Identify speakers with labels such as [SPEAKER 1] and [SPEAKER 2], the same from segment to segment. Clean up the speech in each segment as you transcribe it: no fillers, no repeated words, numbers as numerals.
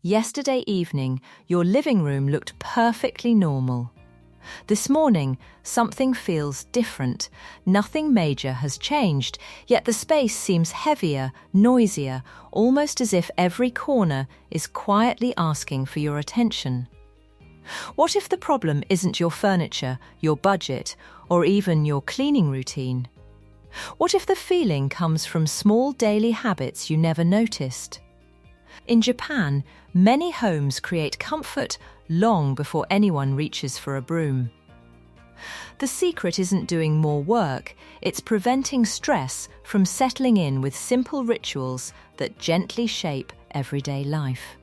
[SPEAKER 1] Yesterday evening, your living room looked perfectly normal. This morning, something feels different. Nothing major has changed, yet the space seems heavier, noisier, almost as if every corner is quietly asking for your attention. What if the problem isn't your furniture, your budget, or even your cleaning routine? What if the feeling comes from small daily habits you never noticed? In Japan, many homes create comfort long before anyone reaches for a broom. The secret isn't doing more work, it's preventing stress from settling in with simple rituals that gently shape everyday life.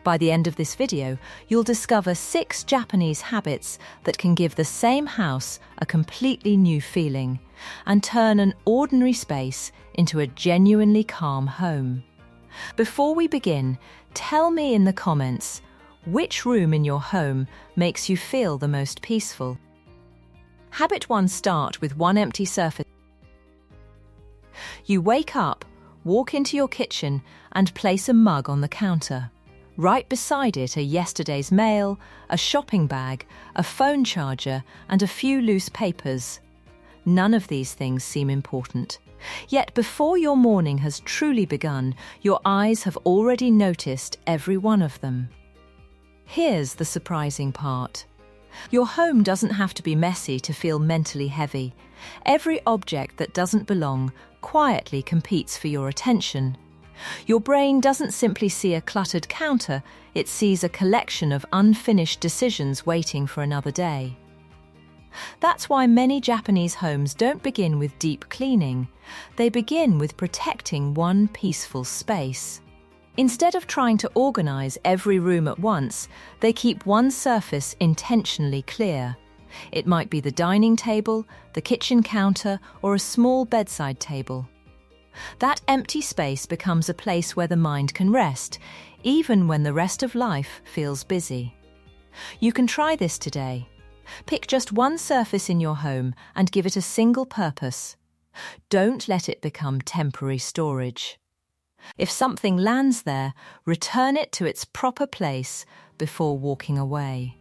[SPEAKER 1] By the end of this video, you'll discover 6 Japanese habits that can give the same house a completely new feeling and turn an ordinary space into a genuinely calm home. Before we begin, tell me in the comments, which room in your home makes you feel the most peaceful? Habit 1. Start with one empty surface. You wake up, walk into your kitchen, and place a mug on the counter. Right beside it are yesterday's mail, a shopping bag, a phone charger, and a few loose papers. None of these things seem important. Yet before your morning has truly begun, your eyes have already noticed every one of them. Here's the surprising part. Your home doesn't have to be messy to feel mentally heavy. Every object that doesn't belong quietly competes for your attention. Your brain doesn't simply see a cluttered counter, it sees a collection of unfinished decisions waiting for another day. That's why many Japanese homes don't begin with deep cleaning. They begin with protecting one peaceful space. Instead of trying to organize every room at once, they keep one surface intentionally clear. It might be the dining table, the kitchen counter, or a small bedside table. That empty space becomes a place where the mind can rest, even when the rest of life feels busy. You can try this today. Pick just one surface in your home and give it a single purpose. Don't let it become temporary storage. If something lands there, return it to its proper place before walking away.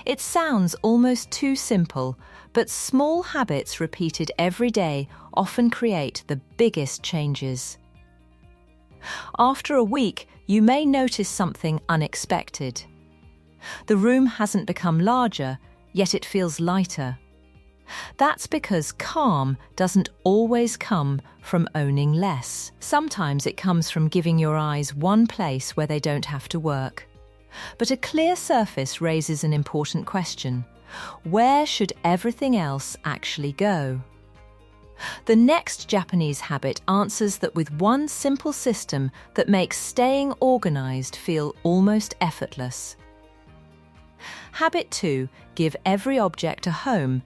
[SPEAKER 1] It sounds almost too simple, but small habits repeated every day often create the biggest changes. After a week, you may notice something unexpected. The room hasn't become larger, yet it feels lighter. That's because calm doesn't always come from owning less. Sometimes it comes from giving your eyes one place where they don't have to work. But a clear surface raises an important question. Where should everything else actually go? The next Japanese habit answers that with one simple system that makes staying organized feel almost effortless. Habit 2. Give every object a home.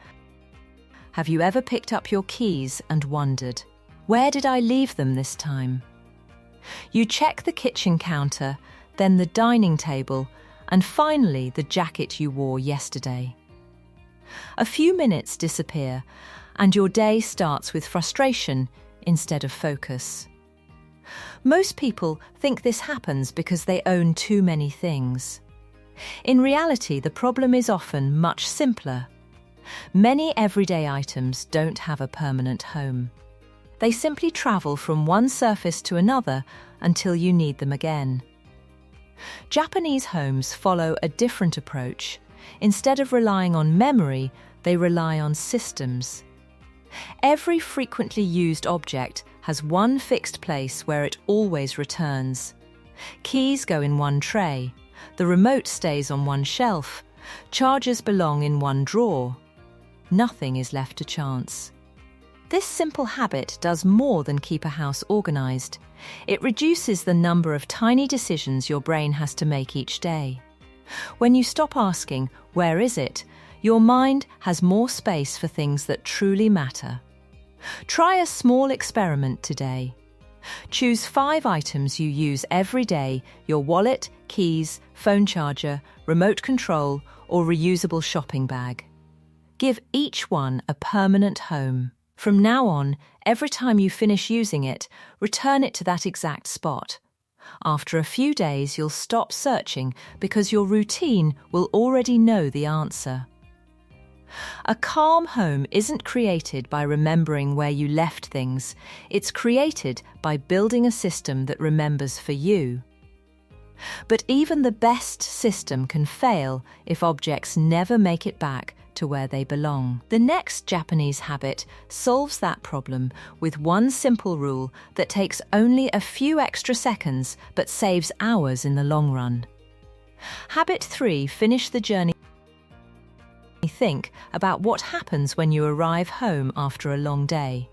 [SPEAKER 1] Have you ever picked up your keys and wondered, where did I leave them this time? You check the kitchen counter, then the dining table, and finally the jacket you wore yesterday. A few minutes disappear, and your day starts with frustration instead of focus. Most people think this happens because they own too many things. In reality, the problem is often much simpler. Many everyday items don't have a permanent home. They simply travel from one surface to another until you need them again. Japanese homes follow a different approach. Instead of relying on memory, they rely on systems. Every frequently used object has one fixed place where it always returns. Keys go in one tray. The remote stays on one shelf. Chargers belong in one drawer. Nothing is left to chance. This simple habit does more than keep a house organized. It reduces the number of tiny decisions your brain has to make each day. When you stop asking, "Where is it?" your mind has more space for things that truly matter. Try a small experiment today. Choose 5 items you use every day: your wallet, keys, phone charger, remote control, or reusable shopping bag. Give each one a permanent home. From now on, every time you finish using it, return it to that exact spot. After a few days, you'll stop searching because your routine will already know the answer. A calm home isn't created by remembering where you left things. It's created by building a system that remembers for you. But even the best system can fail if objects never make it back to where they belong. The next Japanese habit solves that problem with one simple rule that takes only a few extra seconds but saves hours in the long run. Habit 3: finish the journey. Think about what happens when you arrive home after a long day.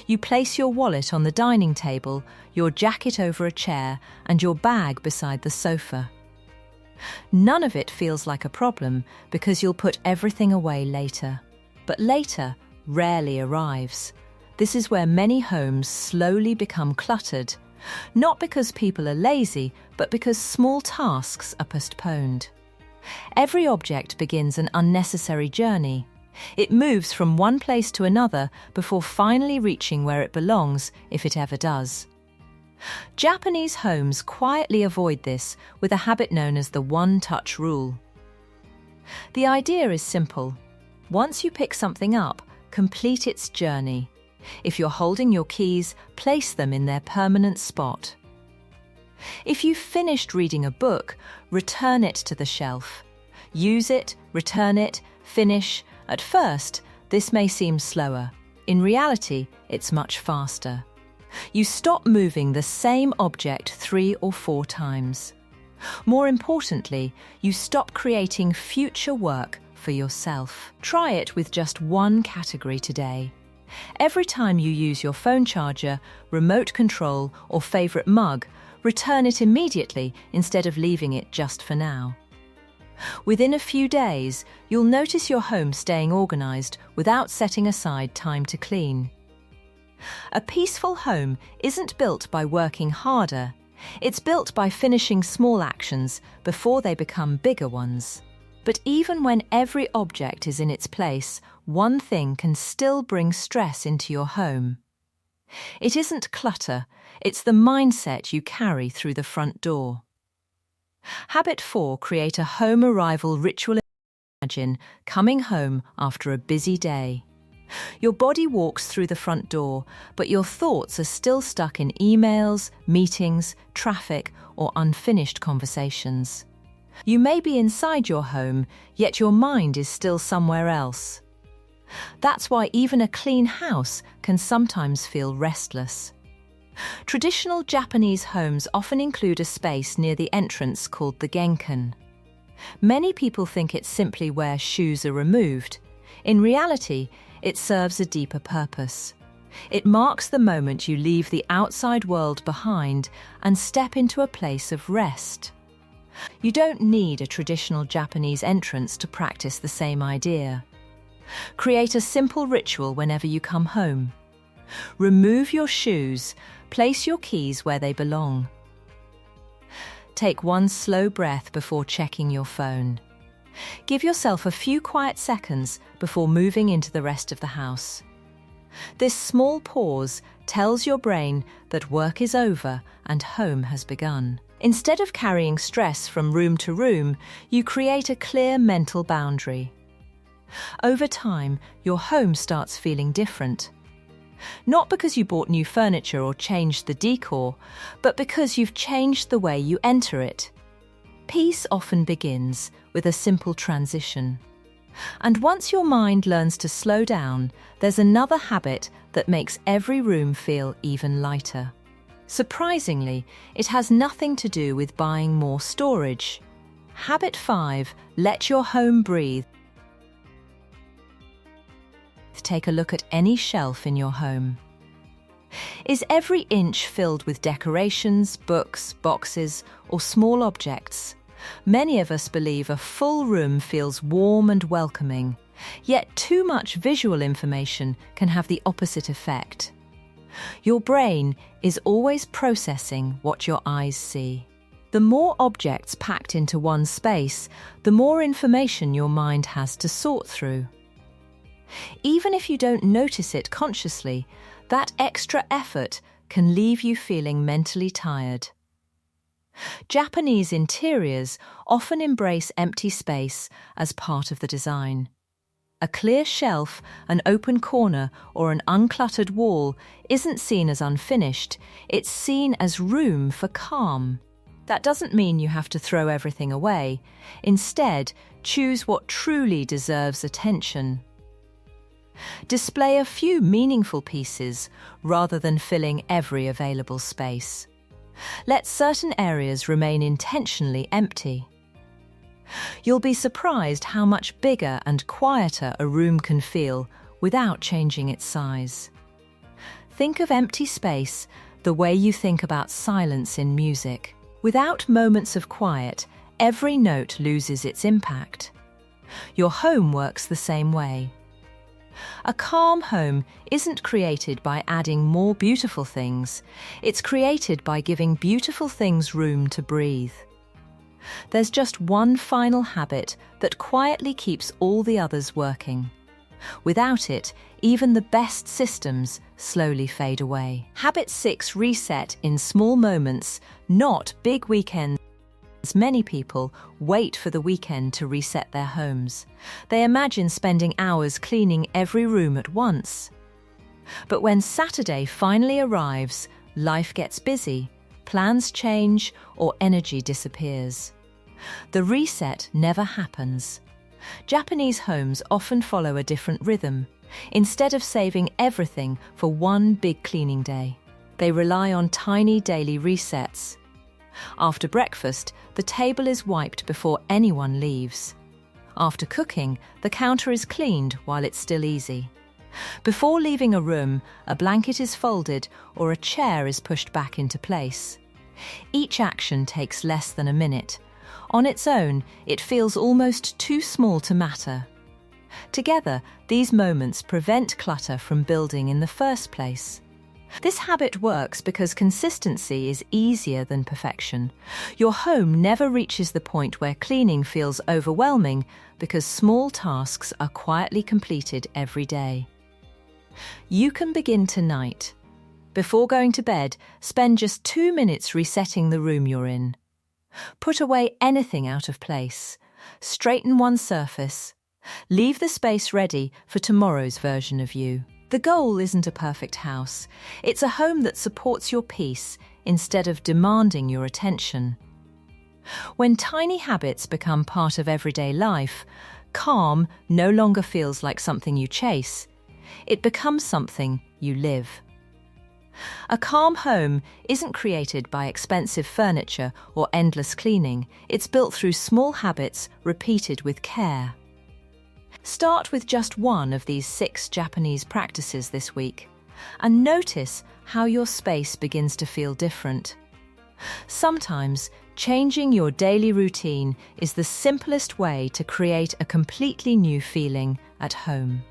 [SPEAKER 1] You place your wallet on the dining table, your jacket over a chair, and your bag beside the sofa. None of it feels like a problem because you'll put everything away later. But later rarely arrives. This is where many homes slowly become cluttered, not because people are lazy, but because small tasks are postponed. Every object begins an unnecessary journey. It moves from one place to another before finally reaching where it belongs, if it ever does. Japanese homes quietly avoid this with a habit known as the one-touch rule. The idea is simple. Once you pick something up, complete its journey. If you're holding your keys, place them in their permanent spot. If you've finished reading a book, return it to the shelf. Use it, return it, finish. At first, this may seem slower. In reality, it's much faster. You stop moving the same object 3 or 4 times. More importantly, you stop creating future work for yourself. Try it with just one category today. Every time you use your phone charger, remote control, or favorite mug, return it immediately instead of leaving it just for now. Within a few days, you'll notice your home staying organized without setting aside time to clean. A peaceful home isn't built by working harder. It's built by finishing small actions before they become bigger ones. But even when every object is in its place, one thing can still bring stress into your home. It isn't clutter, it's the mindset you carry through the front door. Habit 4: create a home arrival ritual. Imagine coming home after a busy day. Your body walks through the front door, but your thoughts are still stuck in emails, meetings, traffic, or unfinished conversations. You may be inside your home, yet your mind is still somewhere else. That's why even a clean house can sometimes feel restless. Traditional Japanese homes often include a space near the entrance called the genkan. Many people think it's simply where shoes are removed. In reality, it serves a deeper purpose. It marks the moment you leave the outside world behind and step into a place of rest. You don't need a traditional Japanese entrance to practice the same idea. Create a simple ritual whenever you come home. Remove your shoes, place your keys where they belong. Take one slow breath before checking your phone. Give yourself a few quiet seconds before moving into the rest of the house. This small pause tells your brain that work is over and home has begun. Instead of carrying stress from room to room, you create a clear mental boundary. Over time, your home starts feeling different. Not because you bought new furniture or changed the decor, but because you've changed the way you enter it. Peace often begins with a simple transition. And once your mind learns to slow down, there's another habit that makes every room feel even lighter. Surprisingly, it has nothing to do with buying more storage. Habit 5: let your home breathe. Take a look at any shelf in your home. Is every inch filled with decorations, books, boxes, or small objects? Many of us believe a full room feels warm and welcoming, yet too much visual information can have the opposite effect. Your brain is always processing what your eyes see. The more objects packed into one space, the more information your mind has to sort through. Even if you don't notice it consciously, that extra effort can leave you feeling mentally tired. Japanese interiors often embrace empty space as part of the design. A clear shelf, an open corner, or an uncluttered wall isn't seen as unfinished, it's seen as room for calm. That doesn't mean you have to throw everything away. Instead, choose what truly deserves attention. Display a few meaningful pieces rather than filling every available space. Let certain areas remain intentionally empty. You'll be surprised how much bigger and quieter a room can feel without changing its size. Think of empty space the way you think about silence in music. Without moments of quiet, every note loses its impact. Your home works the same way. A calm home isn't created by adding more beautiful things. It's created by giving beautiful things room to breathe. There's just one final habit that quietly keeps all the others working. Without it, even the best systems slowly fade away. Habit 6: reset in small moments, not big weekends. Many people wait for the weekend to reset their homes. They imagine spending hours cleaning every room at once. But when Saturday finally arrives, life gets busy, plans change, or energy disappears. The reset never happens. Japanese homes often follow a different rhythm. Instead of saving everything for one big cleaning day, they rely on tiny daily resets. After breakfast, the table is wiped before anyone leaves. After cooking, the counter is cleaned while it's still easy. Before leaving a room, a blanket is folded or a chair is pushed back into place. Each action takes less than a minute. On its own, it feels almost too small to matter. Together, these moments prevent clutter from building in the first place. This habit works because consistency is easier than perfection. Your home never reaches the point where cleaning feels overwhelming because small tasks are quietly completed every day. You can begin tonight. Before going to bed, spend just 2 minutes resetting the room you're in. Put away anything out of place. Straighten one surface. Leave the space ready for tomorrow's version of you. The goal isn't a perfect house. It's a home that supports your peace instead of demanding your attention. When tiny habits become part of everyday life, calm no longer feels like something you chase. It becomes something you live. A calm home isn't created by expensive furniture or endless cleaning. It's built through small habits repeated with care. Start with just one of these 6 Japanese practices this week and notice how your space begins to feel different. Sometimes, changing your daily routine is the simplest way to create a completely new feeling at home.